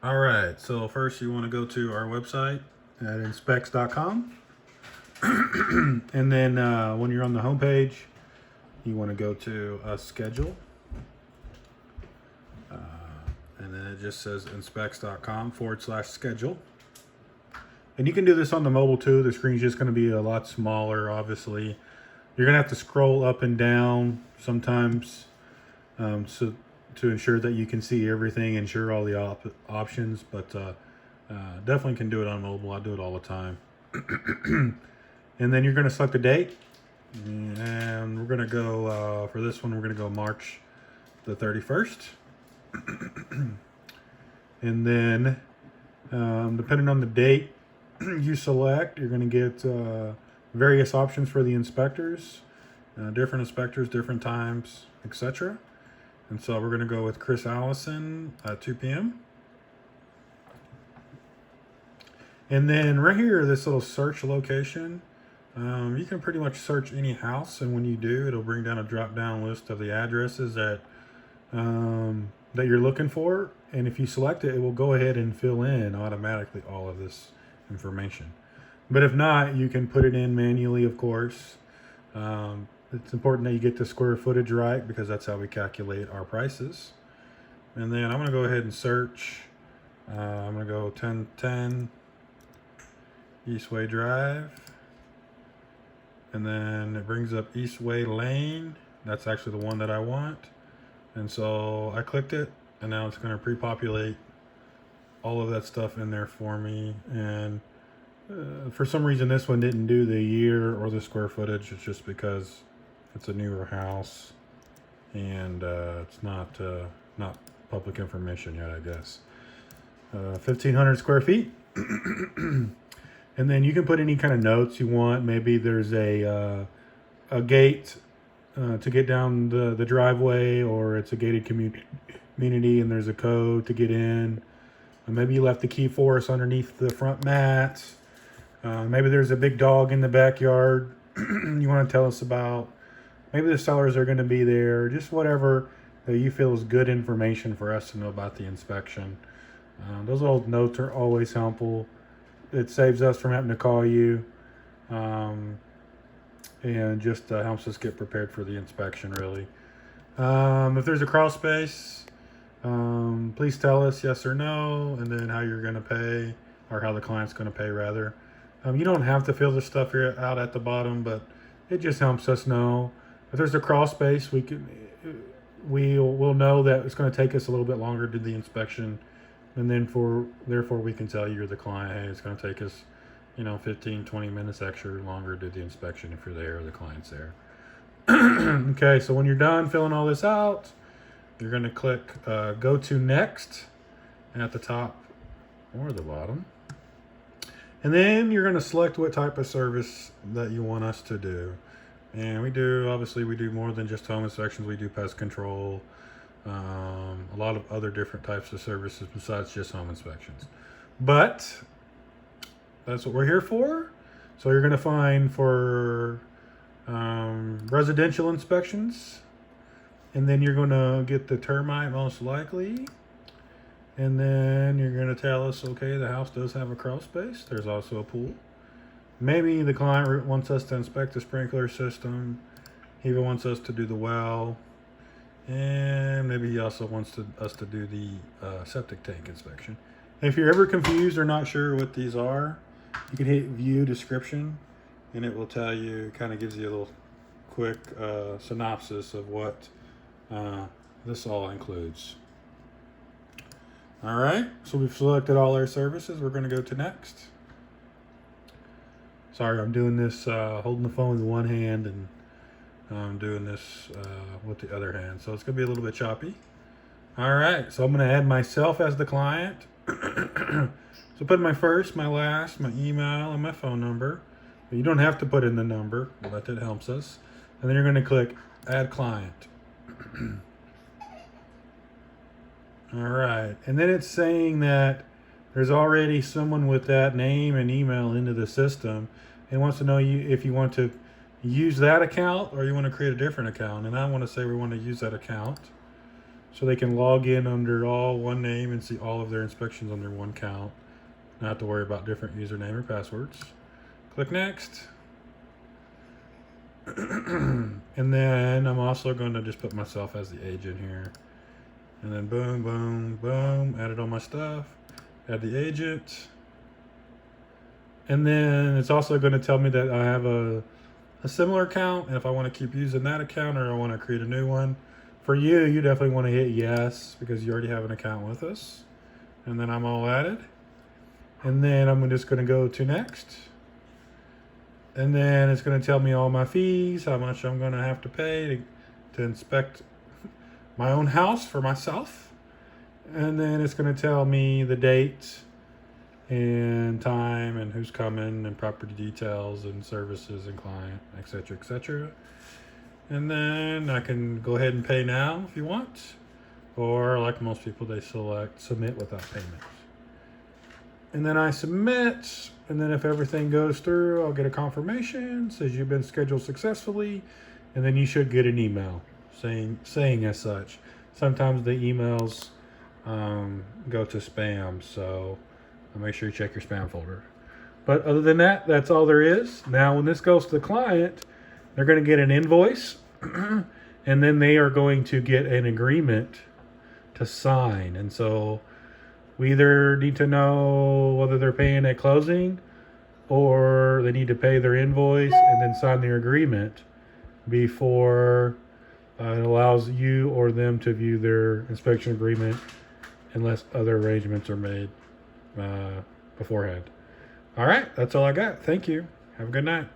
All right, so first you want to go to our website at inspectz.com. And then when you're on the home page, you want to go to schedule. And then it just says inspectz.com/schedule. And you can do this on the mobile too. The screen's just going to be a lot smaller, obviously. You're going to have to scroll up and down sometimes so to ensure that you can see everything, ensure all the options. But definitely can do it on mobile. I do it all the time. And then you're going to select a date. And we're going to go, for this one, we're going to go March the 31st. And then, depending on the date you select, you're going to get various options for the inspectors, different inspectors, different times, etc. And so we're going to go with Chris Allison at 2 p.m. And then right here, this little search location, you can pretty much search any house, and when you do, it'll bring down a drop-down list of the addresses that you're looking for. And if you select it, it will go ahead and fill in automatically all of this information. But if not, you can put it in manually, of course. It's important that you get the square footage right because that's how we calculate our prices. And then I'm going to go ahead and search. I'm going to go 1010 Eastway Drive. And then it brings up Eastway Lane. That's actually the one that I want. And so I clicked it, and now it's going to pre-populate all of that stuff in there for me. And for some reason, this one didn't do the year or the square footage. It's just because it's a newer house, and it's not public information yet, I guess. 1,500 square feet. And then you can put any kind of notes you want. Maybe there's a gate to get down the driveway, or it's a gated community and there's a code to get in. And maybe you left the key for us underneath the front mat. Maybe there's a big dog in the backyard you want to tell us about. Maybe the sellers are going to be there. Just whatever that you feel is good information for us to know about the inspection. Those little notes are always helpful. It saves us from having to call you. And just helps us get prepared for the inspection, really. If there's a crawl space, please tell us yes or no, and then how you're going to pay, or how the client's going to pay, rather. You don't have to fill the stuff here out at the bottom, but it just helps us know. If there's a crawl space, we'll know that it's going to take us a little bit longer to do the inspection, and then therefore we can tell you, or the client, hey, it's going to take us 15, 20 minutes extra longer to do the inspection if you're there or the client's there. Okay, so when you're done filling all this out, you're going to click Go to Next at the top or the bottom. And then you're going to select what type of service that you want us to do. And we do more than just home inspections. We do pest control, a lot of other different types of services besides just home inspections. But that's what we're here for. So you're going to find for residential inspections, and then you're going to get the termite most likely, and then you're going to tell us, okay, the house does have a crawl space. There's also a pool. Maybe the client wants us to inspect the sprinkler system. He even wants us to do the well, and maybe he also wants us to do the septic tank inspection. If you're ever confused or not sure what these are, you can hit view description, and it will tell you, kind of gives you a little quick synopsis of what this all includes. All right, so we've selected all our services. We're going to go to next. Sorry, I'm doing this holding the phone with one hand, and I'm doing this with the other hand, so it's going to be a little bit choppy. All right, so I'm going to add myself as the client. So put my first, my last, my email, and my phone number. But you don't have to put in the number, but that helps us. And then you're going to click Add Client. All right. And then it's saying that there's already someone with that name and email into the system. It wants to know if you want to use that account or you want to create a different account. And I want to say we want to use that account. so they can log in under all one name and see all of their inspections under one count. Not have to worry about different username or passwords. Click next. And then I'm also going to just put myself as the agent here. And then boom, boom, boom, added all my stuff. Add the agent. And then it's also going to tell me that I have a similar account, and if I want to keep using that account or I want to create a new one. For you, you definitely want to hit yes because you already have an account with us. And then I'm all added. And then I'm just going to go to next. And then it's going to tell me all my fees, how much I'm going to have to pay to inspect my own house for myself. And then it's going to tell me the date and time and who's coming and property details and services and client, etc., etc. And then I can go ahead and pay now if you want. Or like most people, they select submit without payment. And then I submit, and then if everything goes through, I'll get a confirmation, says you've been scheduled successfully, and then you should get an email saying as such. Sometimes the emails go to spam, so make sure you check your spam folder. But other than that, that's all there is. Now, when this goes to the client, they're going to get an invoice, and then they are going to get an agreement to sign. And so we either need to know whether they're paying at closing or they need to pay their invoice and then sign their agreement before it allows you or them to view their inspection agreement unless other arrangements are made beforehand. All right, that's all I got. Thank you. Have a good night.